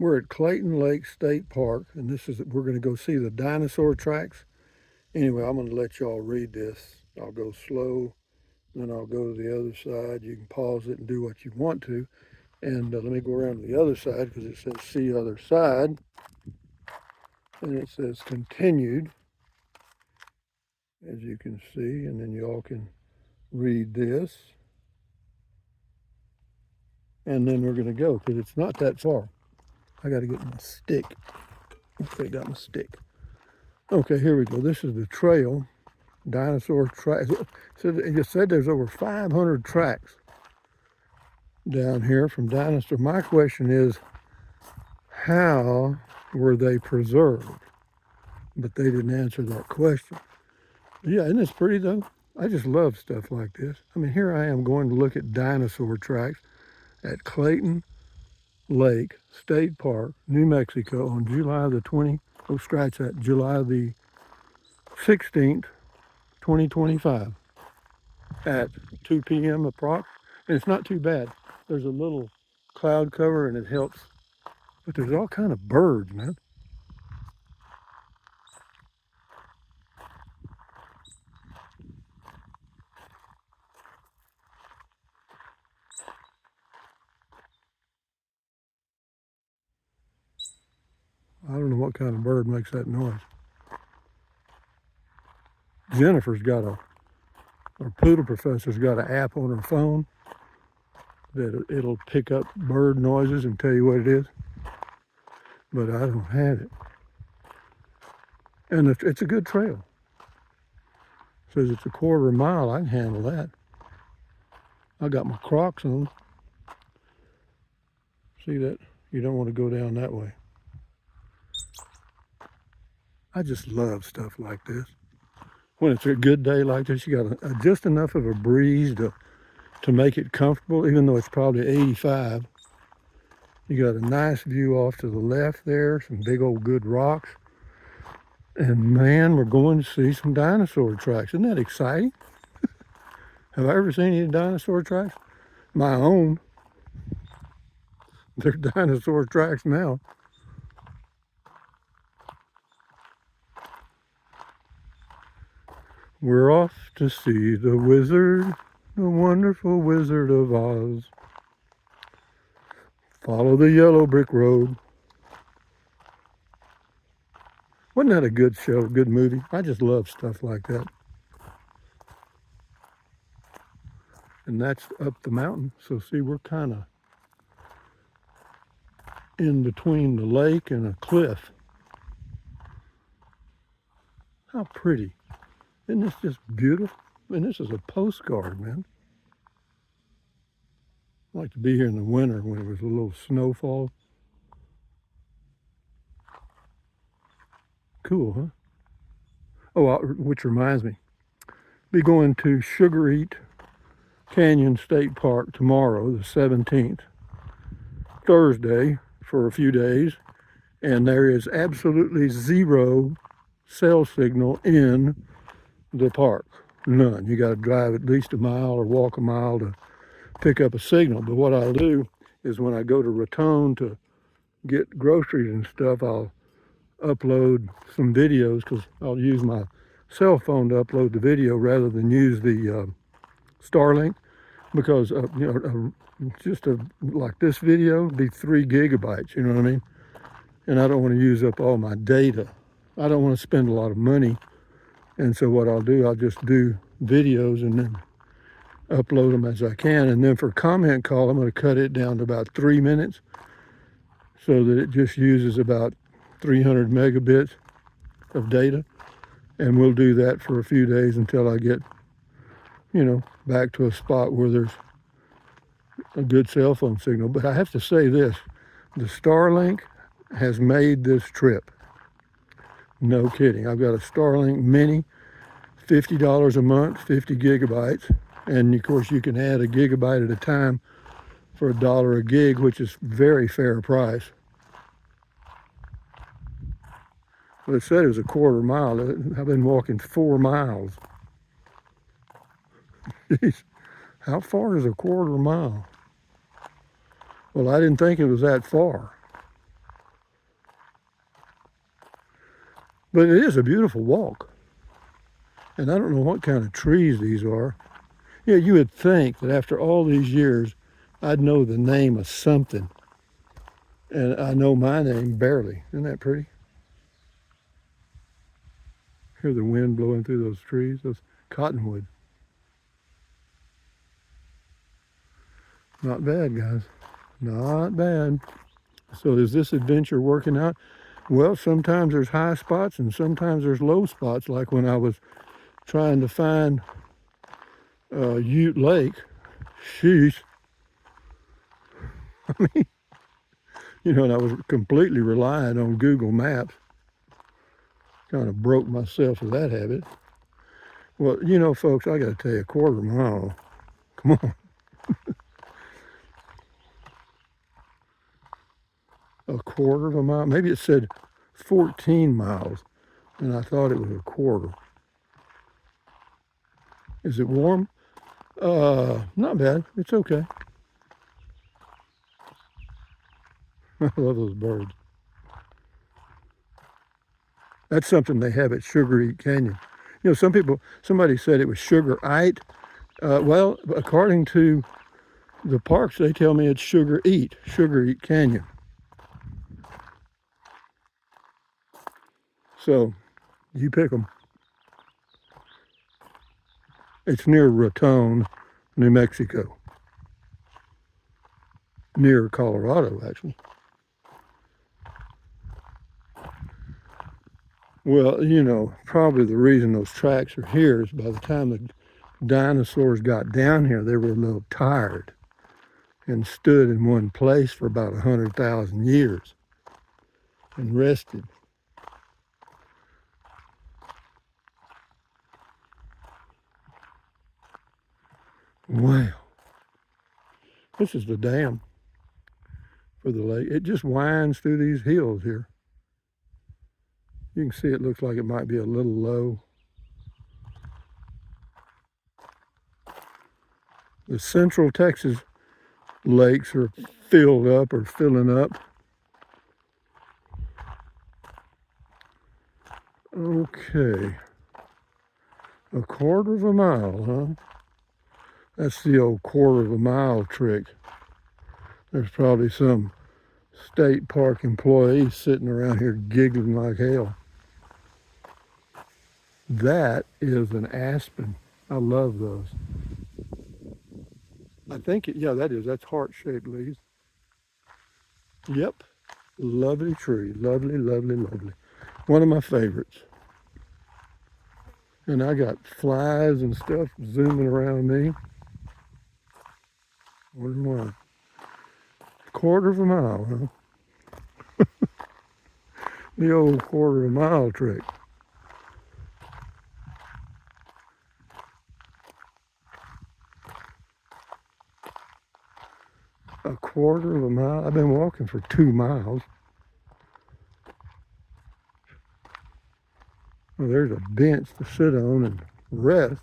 We're at Clayton Lake State Park, and we're going to go see the dinosaur tracks. Anyway, I'm going to let y'all read this. I'll go slow, then I'll go to the other side. You can pause it and do what you want to. And let me go around to the other side because it says see other side. And it says continued, as you can see, and then y'all can read this. And then we're going to go because it's not that far. I got to get my stick. Okay, got my stick. Okay, here we go. This is the trail, dinosaur tracks. So it just said there's over 500 tracks down here from dinosaur. My question is, how were they preserved? But they didn't answer that question. Yeah, isn't this pretty though? I just love stuff like this. I mean, here I am going to look at dinosaur tracks at Clayton Lake State Park, New Mexico on July the 20th. Oh, scratch that, July the 16th, 2025 at 2 p.m. approx. And it's not too bad. There's a little cloud cover and it helps. But there's all kind of birds, man. I don't know what kind of bird makes that noise. Jennifer's got our poodle professor's got an app on her phone that it'll pick up bird noises and tell you what it is. But I don't have it. And it's a good trail. It says it's a quarter mile. I can handle that. I got my Crocs on. See that? You don't want to go down that way. I just love stuff like this. When it's a good day like this, you got just enough of a breeze to make it comfortable, even though it's probably 85. You got a nice view off to the left there, some big old good rocks. And man, we're going to see some dinosaur tracks. Isn't that exciting? Have I ever seen any dinosaur tracks? My own. They're dinosaur tracks now. We're off to see the wizard, the wonderful Wizard of Oz. Follow the yellow brick road. Wasn't that a good show, good movie? I just love stuff like that. And that's up the mountain. So see, we're kind of in between the lake and a cliff. How pretty. Isn't this just beautiful? I mean, this is a postcard, man. I like to be here in the winter when it was a little snowfall. Cool, huh? Oh, which reminds me, be going to Sugar Eat Canyon State Park tomorrow, the 17th, Thursday, for a few days, and there is absolutely zero cell signal in the park. None. You got to drive at least a mile or walk a mile to pick up a signal. But what I'll do is when I go to Raton to get groceries and stuff, I'll upload some videos because I'll use my cell phone to upload the video rather than use the Starlink, because like this video would be 3 gigabytes, you know what I mean? And I don't want to use up all my data. I don't want to spend a lot of money. And so what I'll do, I'll just do videos and then upload them as I can. And then for comment call, I'm going to cut it down to about 3 minutes so that it just uses about 300 megabits of data. And we'll do that for a few days until I get, back to a spot where there's a good cell phone signal. But I have to say this, the Starlink has made this trip. No kidding. I've got a Starlink Mini, $50 a month, 50 gigabytes. And of course you can add a gigabyte at a time for $1 a gig, which is very fair price. Well, it said it was a quarter mile. I've been walking 4 miles. Jeez, how far is a quarter mile? Well, I didn't think it was that far. But it is a beautiful walk. And I don't know what kind of trees these are. Yeah, you would think that after all these years, I'd know the name of something. And I know my name barely. Isn't that pretty? Hear the wind blowing through those trees, those cottonwood. Not bad, guys. Not bad. So is this adventure working out? Well, sometimes there's high spots and sometimes there's low spots, like when I was trying to find Ute Lake. Sheesh. I mean, and I was completely relying on Google Maps. Kind of broke myself of that habit. Well, folks, I got to tell you, a quarter mile. Come on. A quarter of a mile. Maybe it said 14 miles, and I thought it was a quarter. Is it warm? Not bad. It's okay. I love those birds. That's something they have at Sugar Eat Canyon. Somebody said it was Sugar-ite. Well, according to the parks, they tell me it's Sugar Eat Canyon. So, you pick them. It's near Raton, New Mexico. Near Colorado, actually. Well, probably the reason those tracks are here is by the time the dinosaurs got down here, they were a little tired and stood in one place for about 100,000 years and rested. Wow. This is the dam for the lake. It just winds through these hills here. You can see it looks like it might be a little low. The Central Texas lakes are filled up or filling up. Okay. A quarter of a mile, huh? That's the old quarter of a mile trick. There's probably some state park employee sitting around here giggling like hell. That is an aspen. I love those. I think that's heart-shaped leaves. Yep. Lovely tree. Lovely, lovely, lovely. One of my favorites. And I got flies and stuff zooming around me. Wonder why. Quarter of a mile, huh? The old quarter of a mile trick. A quarter of a mile? I've been walking for 2 miles. Well, there's a bench to sit on and rest.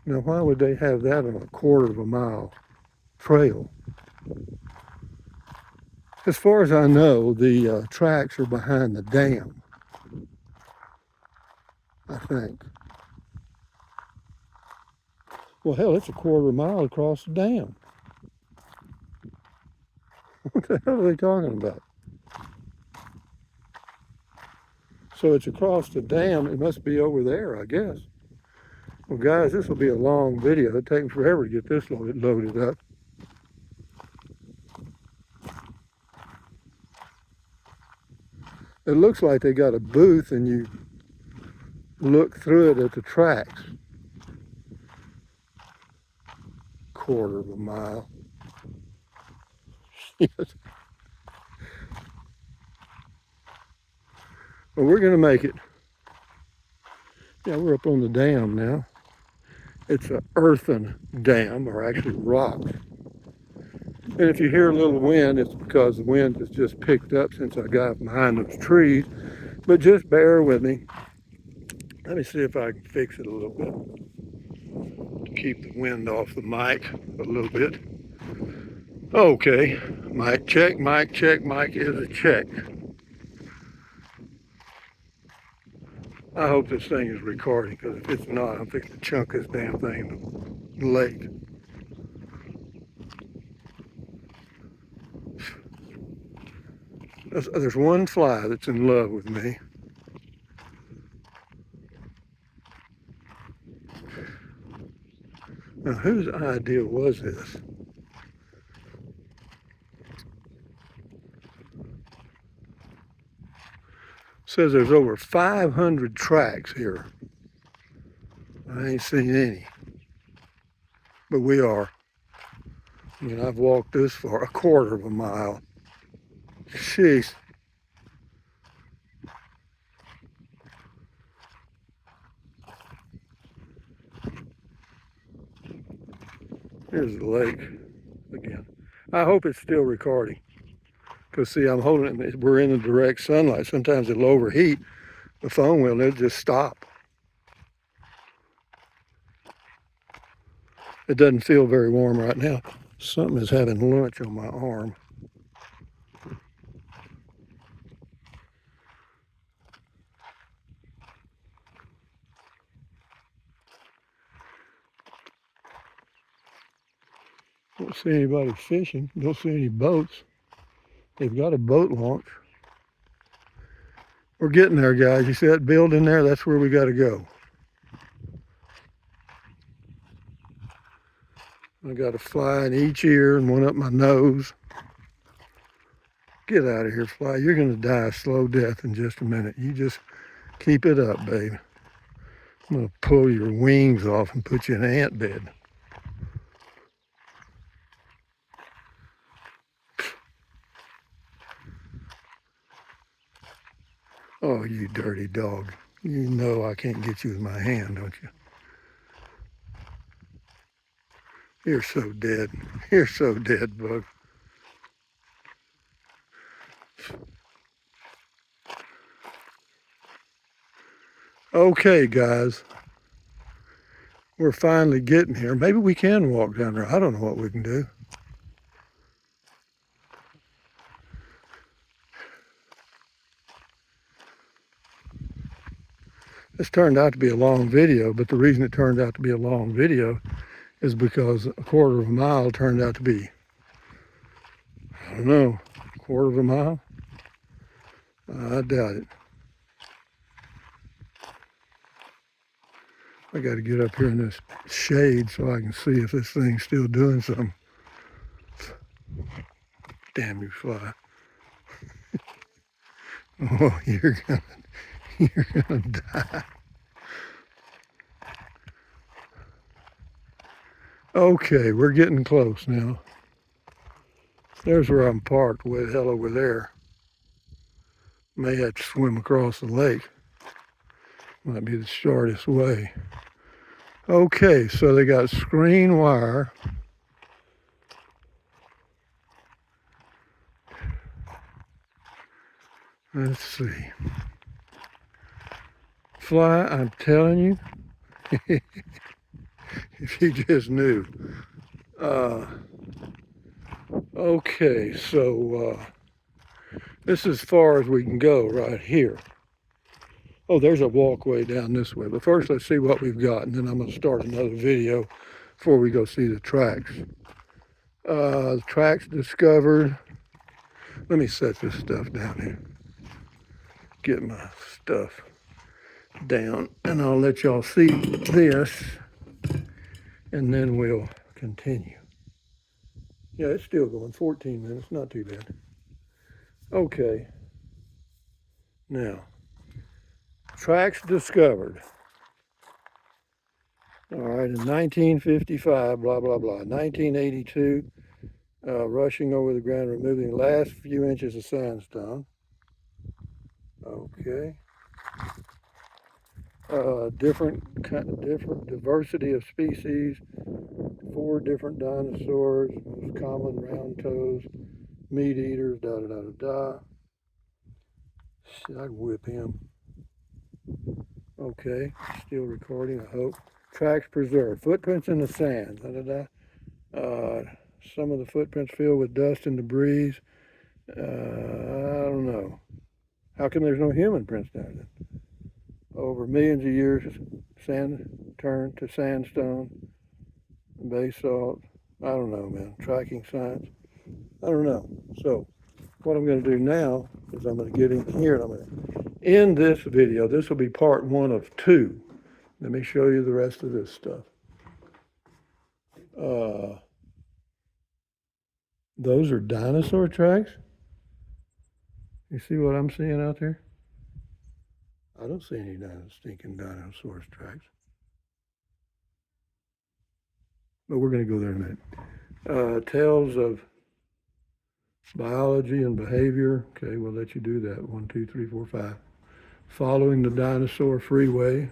Now, why would they have that on a quarter of a mile trail? As far as I know, the tracks are behind the dam, I think. Well, hell, it's a quarter of a mile across the dam. What the hell are they talking about? So it's across the dam. It must be over there, I guess. Well, guys, this will be a long video. It'll take me forever to get this loaded up. It looks like they got a booth and you look through it at the tracks. Quarter of a mile. Yes. Well, we're going to make it. Yeah, we're up on the dam now. It's an earthen dam, or actually rock. And if you hear a little wind, it's because the wind has just picked up since I got behind those trees. But just bear with me. Let me see if I can fix it a little bit to keep the wind off the mic a little bit. Okay, mic check, mic check, mic is a check. I hope this thing is recording, because if it's not, I'm fixing to chunk this damn thing in the lake. There's one fly that's in love with me. Now, whose idea was this? Says there's over 500 tracks here. I ain't seen any, but we are. I mean, I've walked this far, a quarter of a mile. Jeez. Here's the lake again. I hope it's still recording. Because see, I'm holding it, we're in the direct sunlight. Sometimes it'll overheat the phone will, and it'll just stop. It doesn't feel very warm right now. Something is having lunch on my arm. Don't see anybody fishing. Don't see any boats. They've got a boat launch. We're getting there, guys. You see that building there? That's where we got to go. I got a fly in each ear and one up my nose. Get out of here, fly. You're going to die a slow death in just a minute. You just keep it up, babe. I'm going to pull your wings off and put you in an ant bed. Oh, you dirty dog. You know I can't get you with my hand, don't you? You're so dead. You're so dead, bug. Okay, guys. We're finally getting here. Maybe we can walk down there. I don't know what we can do. This turned out to be a long video, but the reason it turned out to be a long video is because a quarter of a mile turned out to be, I don't know, a quarter of a mile? I doubt it. I got to get up here in this shade so I can see if this thing's still doing something. Damn you, fly. Oh, you're gonna die. Okay, we're getting close now. There's where I'm parked, way the hell over there. May have to swim across the lake. Might be the shortest way. Okay, so they got screen wire. Let's see. Fly, I'm telling you, if you just knew. Okay, so this is as far as we can go right here. Oh, there's a walkway down this way. But first, let's see what we've got, and then I'm going to start another video before we go see the tracks. The tracks discovered. Let me set this stuff down here. Get my stuff down, and I'll let y'all see this, and then we'll continue. Yeah, it's still going, 14 minutes, not too bad. Okay, now, tracks discovered. All right, in 1955, blah, blah, blah. 1982, rushing over the ground, removing the last few inches of sandstone. Okay. Different diversity of species, 4 different dinosaurs, most common round toes, meat eaters, da da da da da. Shit, I can whip him. Okay, still recording, I hope. Tracks preserved, footprints in the sand, da da da. Some of the footprints filled with dust and debris. I don't know. How come there's no human prints down there? over millions of years, sand turned to sandstone, basalt. I don't know, man. Tracking science. I don't know. So what I'm going to do now is I'm going to get in here and I'm going to end this video. This will be part 1 of 2. Let me show you the rest of this stuff. Those are dinosaur tracks. You see what I'm seeing out there? I don't see any stinking dinosaur tracks. But we're going to go there in a minute. Tales of biology and behavior. Okay, we'll let you do that. 1, 2, 3, 4, 5. Following the dinosaur freeway.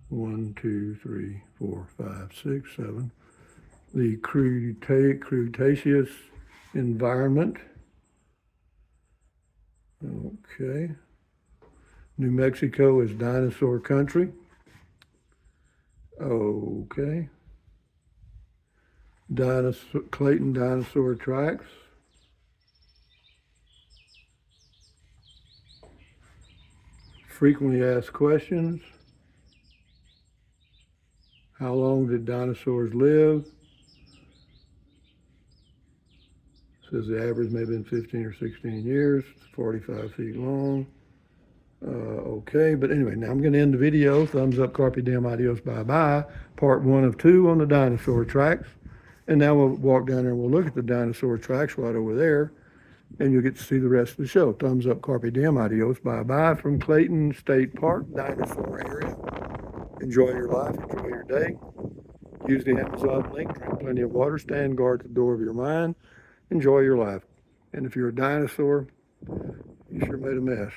1, 2, 3, 4, 5, 6, 7. The Cretaceous environment. Okay. New Mexico is dinosaur country. Okay. Clayton Dinosaur Tracks. Frequently asked questions. How long did dinosaurs live? Says the average may have been 15 or 16 years, 45 feet long. Okay, but anyway, now I'm going to end the video. Thumbs up, carpe diem, adios, bye-bye. Part 1 of 2 on the dinosaur tracks. And now we'll walk down there and we'll look at the dinosaur tracks right over there. And you'll get to see the rest of the show. Thumbs up, carpe diem, adios, bye-bye from Clayton State Park, dinosaur area. Enjoy your life, enjoy your day. Use the Amazon link, drink plenty of water, stand guard at the door of your mind. Enjoy your life. And if you're a dinosaur, you sure made a mess.